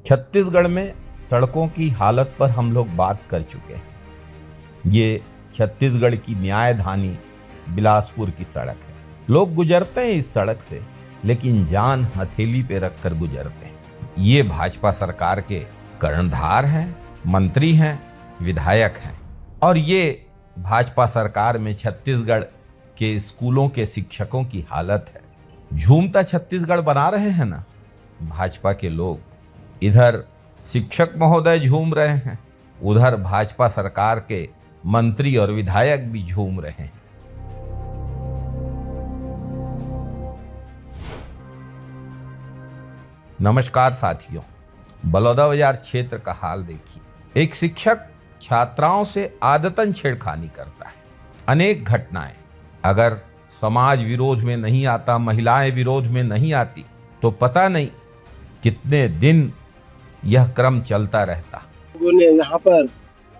छत्तीसगढ़ में सड़कों की हालत पर हम लोग बात कर चुके हैं। ये छत्तीसगढ़ की न्यायधानी बिलासपुर की सड़क है। लोग गुजरते हैं इस सड़क से, लेकिन जान हथेली पे रखकर गुजरते हैं। ये भाजपा सरकार के कर्णधार हैं, मंत्री हैं, विधायक हैं। और ये भाजपा सरकार में छत्तीसगढ़ के स्कूलों के शिक्षकों की हालत है। झूमता छत्तीसगढ़ बना रहे हैं ना भाजपा के लोग। इधर शिक्षक महोदय झूम रहे हैं, उधर भाजपा सरकार के मंत्री और विधायक भी झूम रहे हैं। नमस्कार साथियों, बलौदाबाजार क्षेत्र का हाल देखिए। एक शिक्षक छात्राओं से आदतन छेड़खानी करता है। अनेक घटनाएं, अगर समाज विरोध में नहीं आता, महिलाएं विरोध में नहीं आती, तो पता नहीं कितने दिन यह क्रम चलता रहता। लोगों ने यहाँ पर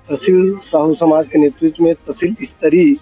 तहसील साहू समाज के नेतृत्व में तहसील स्तरीय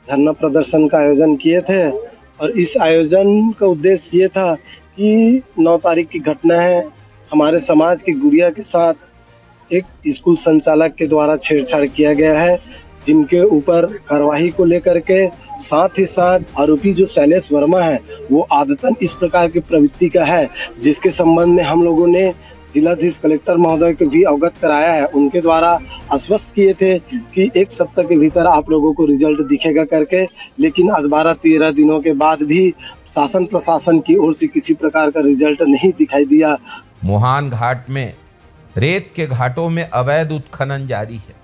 धरना प्रदर्शन का आयोजन किए थे और इस आयोजन का उद्देश्य ये था कि 9 तारीख की घटना है, हमारे समाज की गुड़िया के साथ एक स्कूल संचालक के द्वारा छेड़छाड़ किया गया है, जिनके ऊपर कार्रवाई को लेकर के साथ ही साथ आरोपी जो शैलेश वर्मा है वो आदतन इस प्रकार की प्रवृत्ति का है, जिसके संबंध में हम लोगों ने जिलाधीश कलेक्टर महोदय को भी अवगत कराया है। उनके द्वारा आश्वस्त किए थे कि 1 सप्ताह के भीतर आप लोगों को रिजल्ट दिखेगा करके, लेकिन आज 12-13 दिनों के बाद भी शासन प्रशासन की ओर से किसी प्रकार का रिजल्ट नहीं दिखाई दिया। मुहान घाट में रेत के घाटों में अवैध उत्खनन जारी है।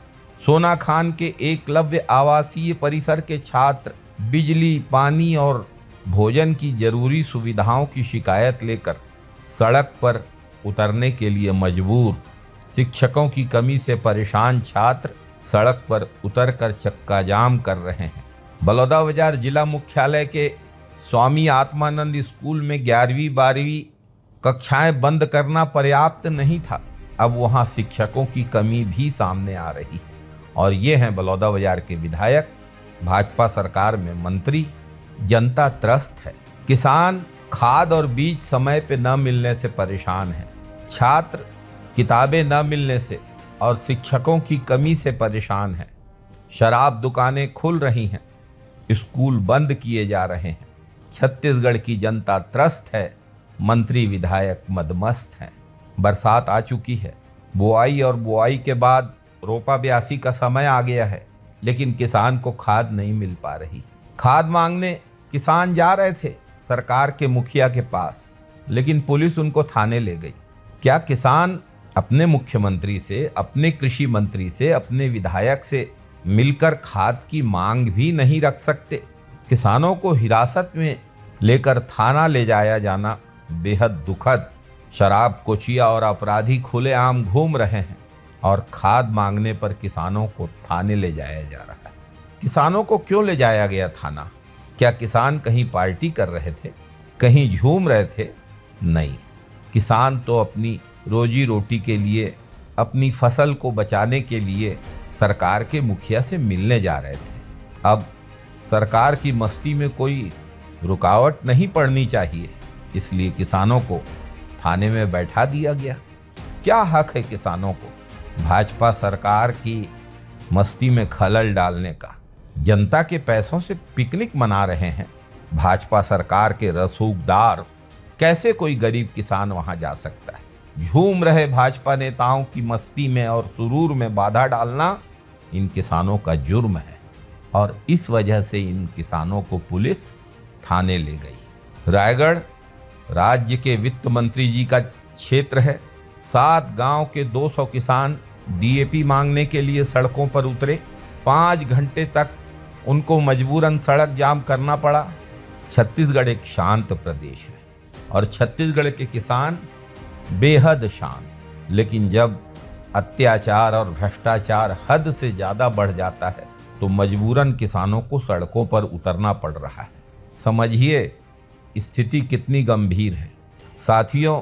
सोना खान के एकलव्य आवासीय परिसर के छात्र बिजली, पानी और भोजन की जरूरी सुविधाओं की शिकायत लेकर सड़क पर उतरने के लिए मजबूर। शिक्षकों की कमी से परेशान छात्र सड़क पर उतरकर चक्का जाम कर रहे हैं। बलौदाबाजार जिला मुख्यालय के स्वामी आत्मानंद स्कूल में 11वीं 12वीं कक्षाएं बंद करना पर्याप्त नहीं था, अब वहां शिक्षकों की कमी भी सामने आ रही है। और ये हैं बलौदाबाजार के विधायक, भाजपा सरकार में मंत्री। जनता त्रस्त है। किसान खाद और बीज समय पे न मिलने से परेशान है, छात्र किताबें न मिलने से और शिक्षकों की कमी से परेशान है। शराब दुकानें खुल रही हैं, स्कूल बंद किए जा रहे हैं। छत्तीसगढ़ की जनता त्रस्त है, मंत्री विधायक मदमस्त हैं। बरसात आ चुकी है, बुआई और बुआई के बाद रोपा ब्यासी का समय आ गया है, लेकिन किसान को खाद नहीं मिल पा रही। खाद मांगने किसान जा रहे थे सरकार के मुखिया के पास, लेकिन पुलिस उनको थाने ले गई। क्या किसान अपने मुख्यमंत्री से, अपने कृषि मंत्री से, अपने विधायक से मिलकर खाद की मांग भी नहीं रख सकते? किसानों को हिरासत में लेकर थाना ले जाया जाना बेहद दुखद। शराब कोचिया और अपराधी खुलेआम घूम रहे हैं और खाद मांगने पर किसानों को थाने ले जाया जा रहा है। किसानों को क्यों ले जाया गया थाना? क्या किसान कहीं पार्टी कर रहे थे, कहीं झूम रहे थे? नहीं, किसान तो अपनी रोजी रोटी के लिए, अपनी फसल को बचाने के लिए सरकार के मुखिया से मिलने जा रहे थे। अब सरकार की मस्ती में कोई रुकावट नहीं पड़नी चाहिए, इसलिए किसानों को थाने में बैठा दिया गया। क्या हक है किसानों को भाजपा सरकार की मस्ती में खलल डालने का? जनता के पैसों से पिकनिक मना रहे हैं भाजपा सरकार के रसूखदार। कैसे कोई गरीब किसान वहां जा सकता है? झूम रहे भाजपा नेताओं की मस्ती में और सुरूर में बाधा डालना इन किसानों का जुर्म है, और इस वजह से इन किसानों को पुलिस थाने ले गई। रायगढ़ राज्य के वित्त मंत्री जी का क्षेत्र है। 7 गांव के 200 किसान डीएपी मांगने के लिए सड़कों पर उतरे। 5 घंटे तक उनको मजबूरन सड़क जाम करना पड़ा। छत्तीसगढ़ एक शांत प्रदेश है और छत्तीसगढ़ के किसान बेहद शांत। लेकिन जब अत्याचार और भ्रष्टाचार हद से ज़्यादा बढ़ जाता है तो मजबूरन किसानों को सड़कों पर उतरना पड़ रहा है। समझिए स्थिति कितनी गंभीर है। साथियों,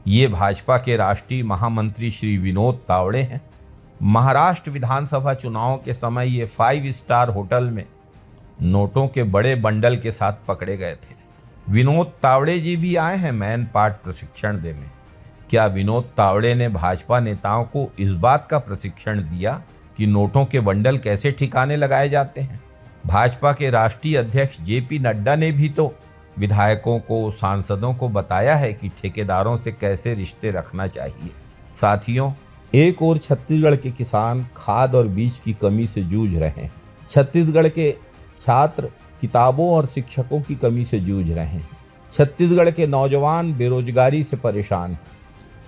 ये भाजपा के राष्ट्रीय महामंत्री श्री विनोद तावड़े हैं। महाराष्ट्र विधानसभा चुनाव के समय ये 5 स्टार होटल में नोटों के बड़े बंडल के साथ पकड़े गए थे। विनोद तावड़े जी भी आए हैं मैन पार्ट प्रशिक्षण देने। क्या विनोद तावड़े ने भाजपा नेताओं को इस बात का प्रशिक्षण दिया कि नोटों के बंडल कैसे ठिकाने लगाए जाते हैं? भाजपा के राष्ट्रीय अध्यक्ष जेपी नड्डा ने भी तो विधायकों को, सांसदों को बताया है कि ठेकेदारों से कैसे रिश्ते रखना चाहिए। साथियों, एक और छत्तीसगढ़ के किसान खाद और बीज की कमी से जूझ रहे हैं। छत्तीसगढ़ के छात्र किताबों और शिक्षकों की कमी से जूझ रहे हैं। छत्तीसगढ़ के नौजवान बेरोजगारी से परेशान हैं।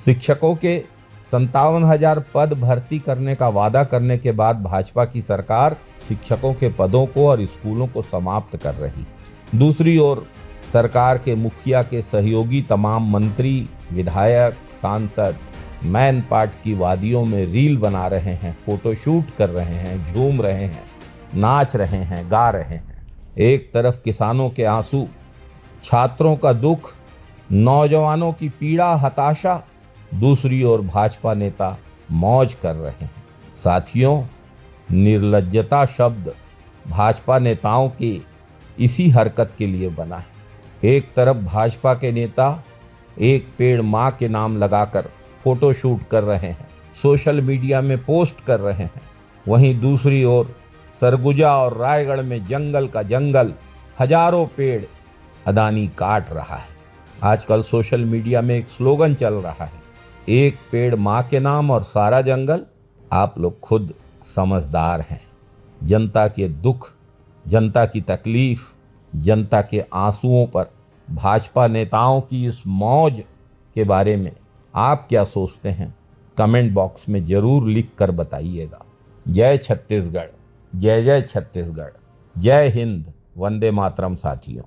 शिक्षकों के 57,000 पद भर्ती करने का वादा करने के बाद भाजपा की सरकार शिक्षकों के पदों को और स्कूलों को समाप्त कर रही। दूसरी ओर सरकार के मुखिया के सहयोगी तमाम मंत्री, विधायक, सांसद मैन पाट की वादियों में रील बना रहे हैं, फोटोशूट कर रहे हैं, झूम रहे हैं, नाच रहे हैं, गा रहे हैं। एक तरफ किसानों के आंसू, छात्रों का दुख, नौजवानों की पीड़ा, हताशा, दूसरी ओर भाजपा नेता मौज कर रहे हैं। साथियों, निर्लज्जता शब्द भाजपा नेताओं की इसी हरकत के लिए बना है। एक तरफ भाजपा के नेता एक पेड़ माँ के नाम लगाकर फोटोशूट कर रहे हैं, सोशल मीडिया में पोस्ट कर रहे हैं, वहीं दूसरी ओर सरगुजा और रायगढ़ में जंगल का जंगल, हजारों पेड़ अदानी काट रहा है। आजकल सोशल मीडिया में एक स्लोगन चल रहा है, एक पेड़ माँ के नाम और सारा जंगल। आप लोग खुद समझदार हैं। जनता के दुख, जनता की तकलीफ, जनता के आंसुओं पर भाजपा नेताओं की इस मौज के बारे में आप क्या सोचते हैं? कमेंट बॉक्स में जरूर लिख कर बताइएगा। जय छत्तीसगढ़, जय जय छत्तीसगढ़, जय हिंद, वंदे मातरम साथियों।